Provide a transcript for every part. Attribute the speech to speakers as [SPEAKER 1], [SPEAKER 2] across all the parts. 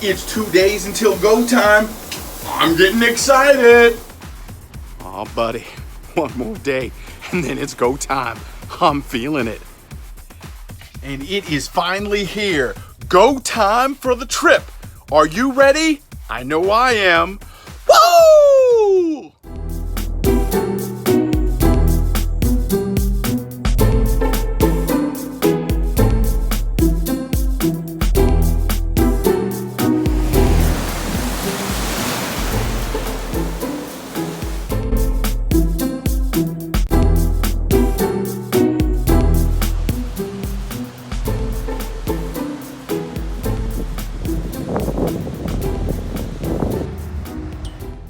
[SPEAKER 1] It's 2 days until go time. I'm getting excited. Oh, buddy, one more day and then it's go time. I'm feeling it. And it is finally here. Go time for the trip. Are you ready? I know I am. Woo!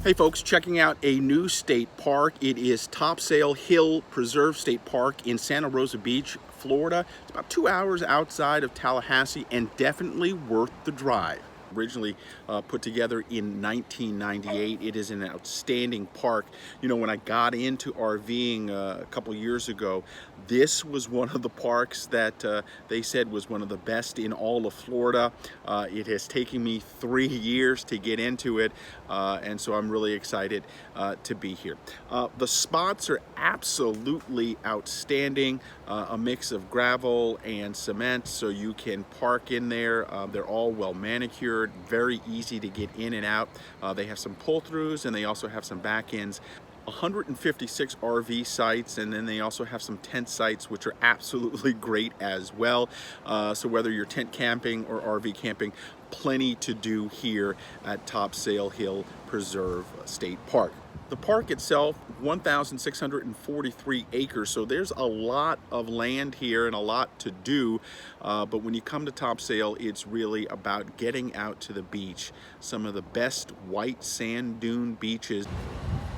[SPEAKER 1] Hey folks, checking out a new state park. It is Topsail Hill Preserve State Park in Santa Rosa Beach, Florida. It's about 2 hours outside of Tallahassee and definitely worth the drive. Originally put together in 1998. It is an outstanding park. You know, when I got into RVing a couple years ago, this was one of the parks that they said was one of the best in all of Florida. It has taken me 3 years to get into it, and so I'm really excited to be here. The spots are absolutely outstanding, a mix of gravel and cement, so you can park in there. They're all well manicured, very easy to get in and out. They have some pull-throughs and they also have some back ends. 156 RV sites, and then they also have some tent sites which are absolutely great as well. So whether you're tent camping or RV camping, plenty to do here at Topsail Hill Preserve State Park. The park itself, 1,643 acres, so there's a lot of land here and a lot to do, but when you come to Topsail, it's really about getting out to the beach. Some of the best white sand dune beaches.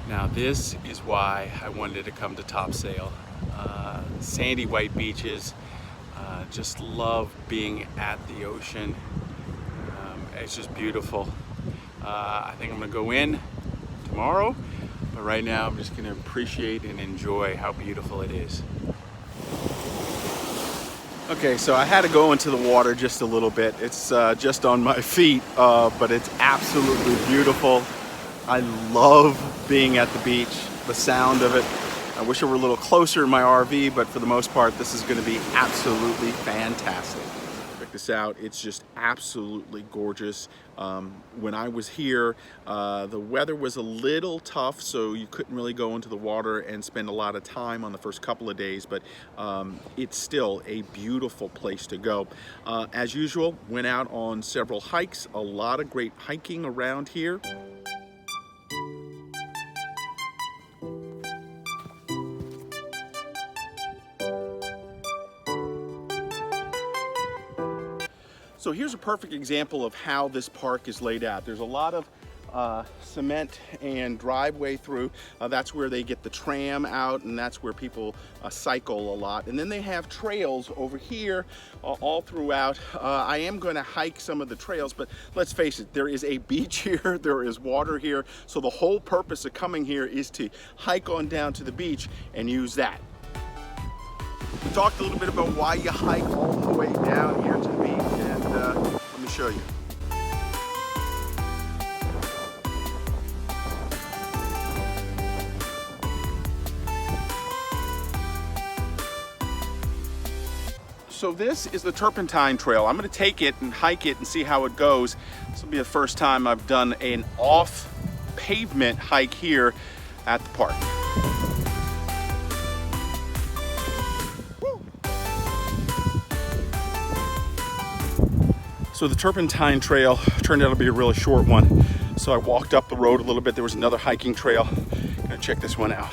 [SPEAKER 1] Now this is why I wanted to come to Topsail. Sandy white beaches, just love being at the ocean. It's just beautiful. I think I'm gonna go in tomorrow, but right now I'm just gonna appreciate and enjoy how beautiful it is. Okay, so I had to go into the water just a little bit. It's just on my feet, but it's absolutely beautiful. I love being at the beach, the sound of it. I wish I were a little closer in my RV, but for the most part, this is gonna be absolutely fantastic. Check this out, it's just absolutely gorgeous. When I was here, the weather was a little tough, so you couldn't really go into the water and spend a lot of time on the first couple of days, but it's still a beautiful place to go. As usual, went out on several hikes, a lot of great hiking around here. So here's a perfect example of how this park is laid out. There's a lot of cement and driveway through. That's where they get the tram out, and that's where people cycle a lot. And then they have trails over here all throughout. I am going to hike some of the trails, but let's face it, there is a beach here, there is water here. So the whole purpose of coming here is to hike on down to the beach and use that. We talked a little bit about why you hike all the way down here to the beach, and let me show you. So this is the Turpentine Trail. I'm going to take it and hike it and see how it goes. This will be the first time I've done an off-pavement hike here at the park. So the Turpentine Trail turned out to be a really short one. So I walked up the road a little bit. There was another hiking trail. Gonna check this one out.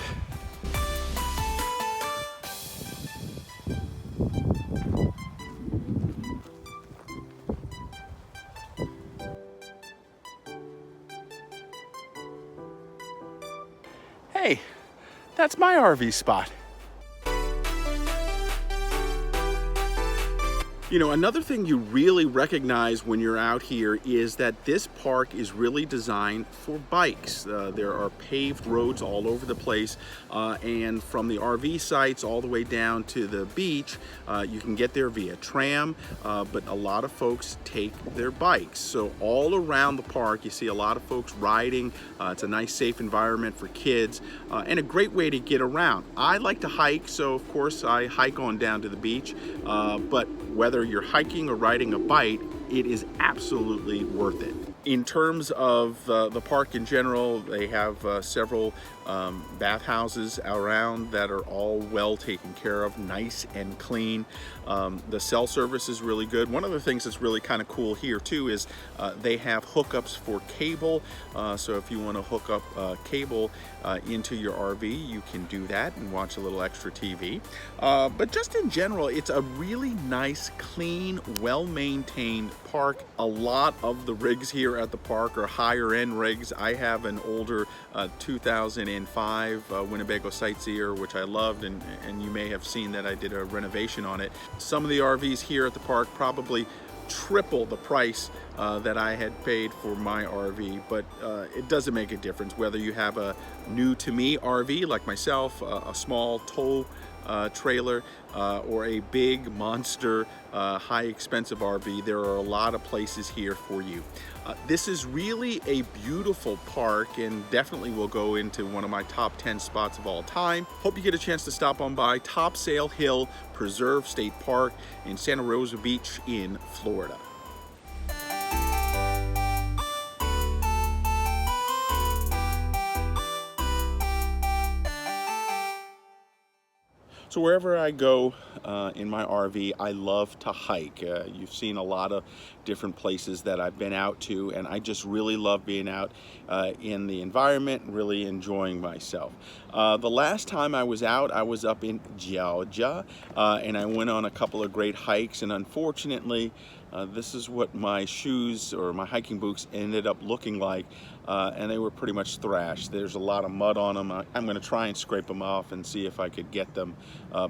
[SPEAKER 1] Hey, that's my RV spot. You know, another thing you really recognize when you're out here is that this park is really designed for bikes. There are paved roads all over the place, and from the RV sites all the way down to the beach, you can get there via tram, but a lot of folks take their bikes. So all around the park, you see a lot of folks riding. It's a nice, safe environment for kids, and a great way to get around. I like to hike, so of course I hike on down to the beach, but whether you're hiking or riding a bike, it is absolutely worth it. In terms of the park in general, they have several bathhouses around that are all well taken care of, nice and clean. The cell service is really good. One of the things that's really kind of cool here too is they have hookups for cable. So if you want to hook up cable into your RV, you can do that and watch a little extra TV. But just in general, it's a really nice, clean, well-maintained park. A lot of the rigs here at the park are higher end rigs. I have an older 2005 Winnebago Sightseer, which I loved, and you may have seen that I did a renovation on it. Some of the RVs here at the park probably triple the price that I had paid for my RV, but it doesn't make a difference whether you have a new to me RV like myself, a small tow trailer, or a big monster high expensive RV. There are a lot of places here for you. This is really a beautiful park and definitely will go into one of my top 10 spots of all time. Hope you get a chance to stop on by Topsail Hill Preserve State Park in Santa Rosa Beach in Florida. So wherever I go in my RV, I love to hike. You've seen a lot of different places that I've been out to, and I just really love being out in the environment, really enjoying myself. The last time I was out, I was up in Georgia, and I went on a couple of great hikes, and unfortunately, this is what my shoes or my hiking boots ended up looking like, and they were pretty much thrashed. There's a lot of mud on them. I'm going to try and scrape them off and see if I could get them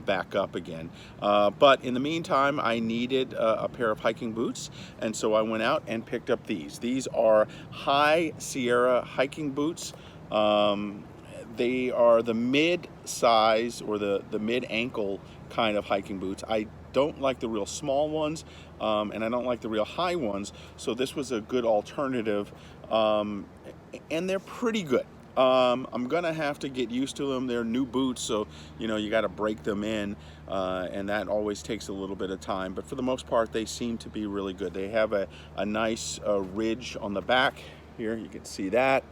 [SPEAKER 1] back up again. But in the meantime, I needed a pair of hiking boots, and so I went out and picked up these. These are High Sierra hiking boots. They are the mid-size or the mid-ankle kind of hiking boots. I don't like the real small ones, and I don't like the real high ones, so this was a good alternative, and they're pretty good. I'm gonna have to get used to them. They're new boots, so you know, you got to break them in, and that always takes a little bit of time, but for the most part they seem to be really good. They have a nice ridge on the back here, you can see that.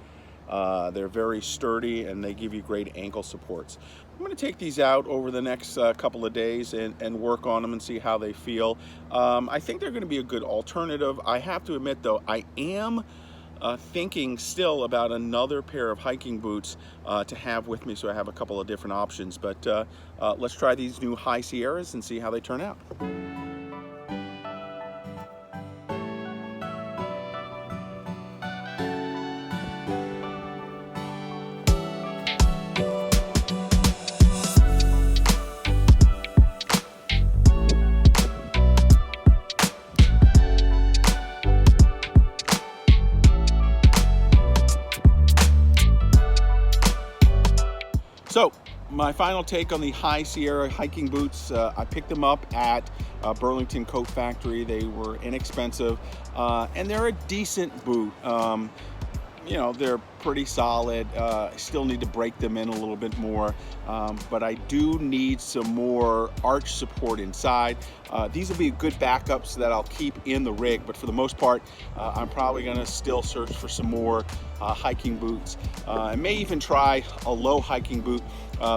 [SPEAKER 1] They're very sturdy and they give you great ankle supports. I'm going to take these out over the next couple of days and work on them and see how they feel. I think they're going to be a good alternative. I have to admit though, I am thinking still about another pair of hiking boots to have with me, so I have a couple of different options. But let's try these new High Sierras and see how they turn out. So my final take on the High Sierra hiking boots, I picked them up at Burlington Coat Factory. They were inexpensive, and they're a decent boot. You know, they're pretty solid. I still need to break them in a little bit more, but I do need some more arch support inside. These will be good backups that I'll keep in the rig, but for the most part, I'm probably gonna still search for some more hiking boots. I may even try a low hiking boot,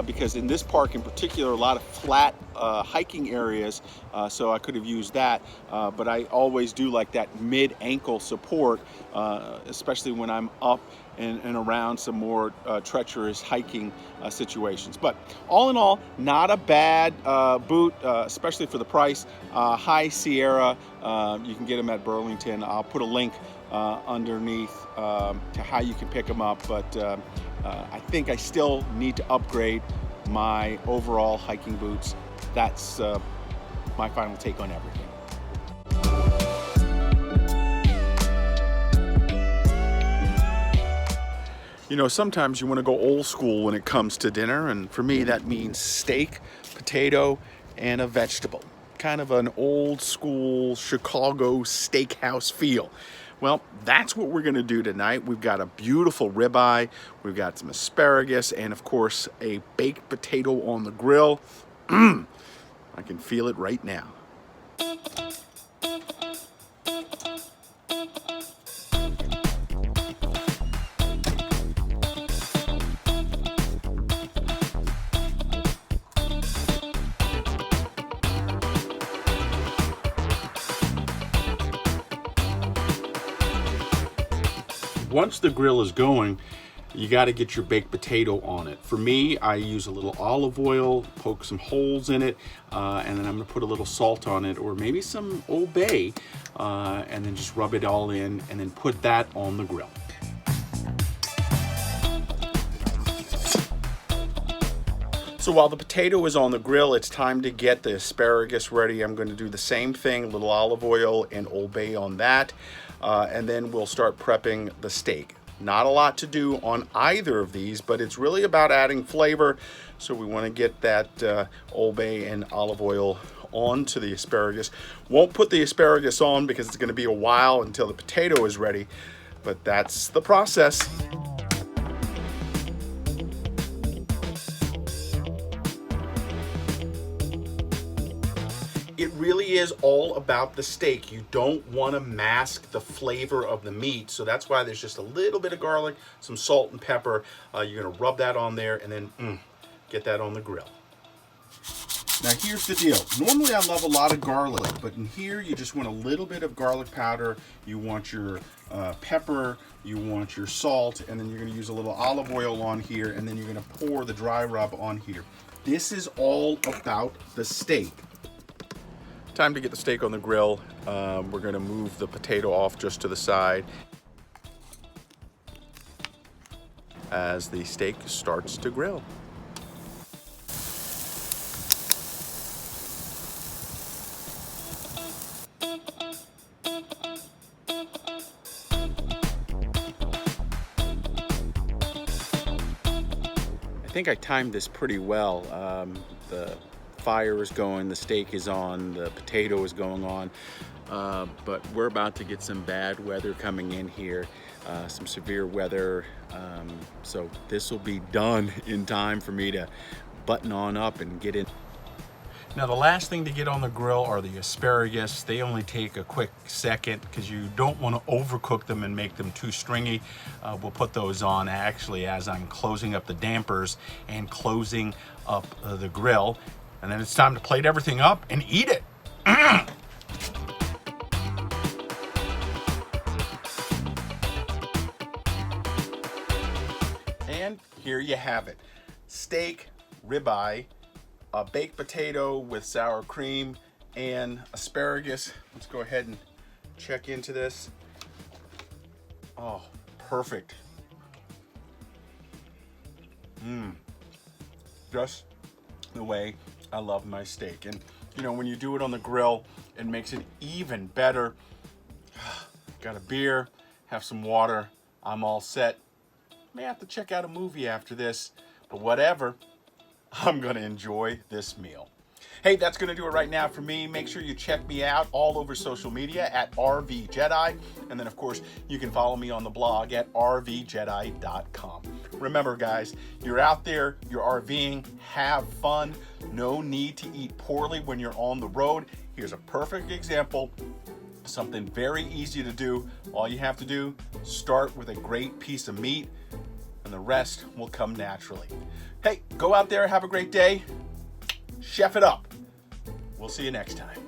[SPEAKER 1] because in this park in particular, a lot of flat hiking areas, so I could have used that, but I always do like that mid-ankle support, especially when I'm up and around some more treacherous hiking situations. But all in all, not a bad boot, especially for the price. High Sierra, you can get them at Burlington. I'll put a link underneath to how you can pick them up, but I think I still need to upgrade my overall hiking boots. That's my final take on everything. You know, sometimes you want to go old school when it comes to dinner, and for me that means steak, potato, and a vegetable. Kind of an old school Chicago steakhouse feel. Well, that's what we're gonna do tonight. We've got a beautiful ribeye, we've got some asparagus, and of course a baked potato on the grill. I can feel it right now. Once the grill is going, you got to get your baked potato on it. For me, I use a little olive oil, poke some holes in it, and then I'm going to put a little salt on it, or maybe some Old Bay, and then just rub it all in, and then put that on the grill. So while the potato is on the grill, it's time to get the asparagus ready. I'm going to do the same thing, a little olive oil and Old Bay on that, and then we'll start prepping the steak. Not a lot to do on either of these, but it's really about adding flavor. So we want to get that Old Bay and olive oil onto the asparagus. Won't put the asparagus on because it's going to be a while until the potato is ready, but that's the process. It really is all about the steak. You don't want to mask the flavor of the meat, so that's why there's just a little bit of garlic, some salt and pepper. You're going to rub that on there and then get that on the grill. Now here's the deal. Normally I love a lot of garlic, but in here you just want a little bit of garlic powder. You want your pepper, you want your salt, and then you're going to use a little olive oil on here, and then you're going to pour the dry rub on here. This is all about the steak. Time to get the steak on the grill. We're going to move the potato off just to the side as the steak starts to grill. I think I timed this pretty well. The fire is going, the steak is on, the potato is going on, but we're about to get some bad weather coming in here, some severe weather, so this will be done in time for me to button on up and get in. Now the last thing to get on the grill are the asparagus. They only take a quick second because you don't want to overcook them and make them too stringy. We'll put those on actually as I'm closing up the dampers and closing up the grill. And then it's time to plate everything up and eat it. And here you have it. Steak, ribeye, a baked potato with sour cream, and asparagus. Let's go ahead and check into this. Oh, perfect. Just the way I love my steak. And you know, when you do it on the grill, it makes it even better. Got a beer, have some water, I'm all set. May have to check out a movie after this, but whatever, I'm gonna enjoy this meal. Hey, that's gonna do it right now for me. Make sure you check me out all over social media at RVJedeye. And then of course, you can follow me on the blog at RVJedeye.com. Remember guys, you're out there, you're RVing, have fun. No need to eat poorly when you're on the road. Here's a perfect example, something very easy to do. All you have to do, start with a great piece of meat and the rest will come naturally. Hey, go out there, have a great day. Chef it up. We'll see you next time.